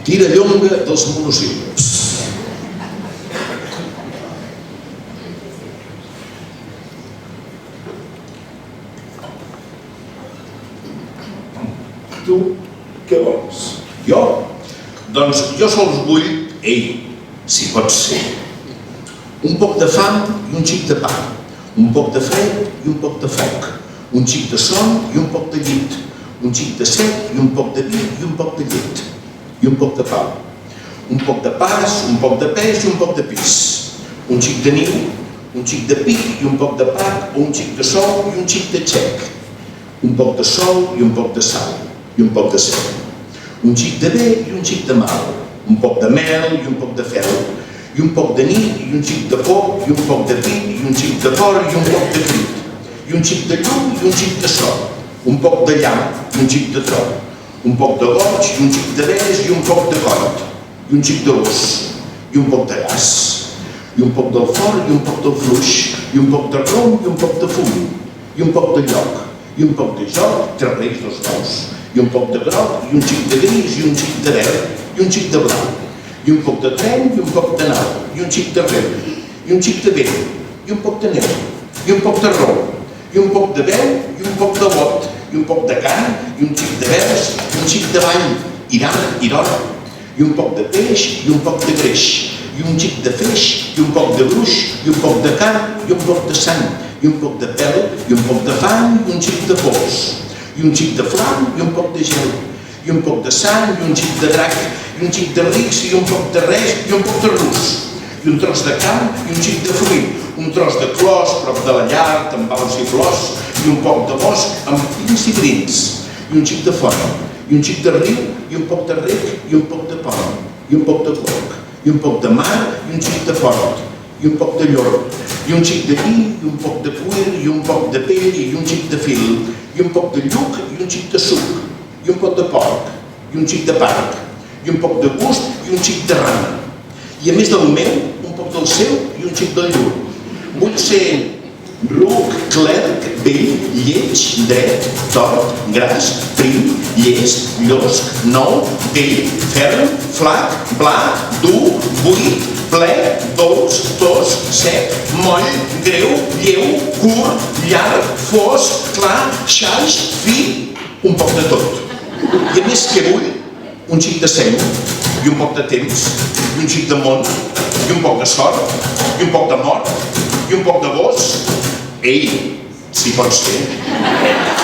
Tira llonga dels monosíl·labs. Tu, què vols? Jo? Doncs jo sols vull, si pot ser, un poc de fam i un xic de pa, un poc de fred i un poc de foc, un xic de son i un poc de llit, un xic de set i un poc de vi i un poc de llet, i un poc de pau, un poc de pas, un poc de pes i un poc de pis, un xic de niu, un xic de pic i un poc de pac, o un xic de sol i un xic de xec, un poc de sol i un poc de sal, i un poc de cel, un xic de bé i un xic de mal, un poc de mel i un poc de fel, i un poc de nit i un xic de por, i un poc de pit i un xic de por i un poc de crit, i un xic de llum i un xic de sol, un poc de llamp i un xic de tro, un poc de goig i un xic de bes i un poc de got, i un xic de gos, i un poc de gas, i un poc del fort i un poc del fluix, i un poc de rom i un poc de fum, i un poc de lloc, i un poc de joc, 3 reis, 2 nous, i un poc de groc, i un xic de gris, i un xic de verd, i un xic de blanc, i un poc de tren, i un poc de nau, i un xic de rem, i un xic de vent, i un poc de neu, i un poc de rou, i un poc de veu, i un poc de bot, i un poc de cant, i un xic de vers, i un xic de ball, i d'hora, i un poc de peix, i un poc de greix, i un xic de feix, i un poc de gruix, i un poc de carn, i un poc de sang, i un poc de pèl, i un poc de fang, i un xic de pols, i un xic de flam, i un poc de gel, i un poc de sang, i un xic de drac, i un xic de rics, i un poc de res, i un poc de rus, i un tros de camp, i un xic de fruit, un tros de clos prop de la llar, amb baus i flors, i un poc de bosc amb pins i brins, i un xic de font, i un xic de riu, i un poc de rec, i un poc de pont, i un poc de porc, i un poc de mar, i un xic de fort, i un poc de llor, i un xic de vi, i un poc de cuir, i un poc de pell, i un xic de fil, i un poc de lluc, i un xic de suc, i un poc de porc, i un xic de parc, i un poc de gust, i un xic de rana. I a més del meu, un poc del seu, i un xic del llur. Vull ser ruc, clerc, vell, lleig, dret, tort, gras, prim, llest, llosc, nou, vell, ferm, flac, blanc, dur, buit, ple, dolç, tos, sec, moll, greu, lleu, curt, llarg, fos, clar, xaix, fi, un poc de tot. I a més què vull? Un xic de seny, i un poc de temps, i un xic de món, i un poc de sort, i un poc de mort, i un poc de gos. Si pots fer.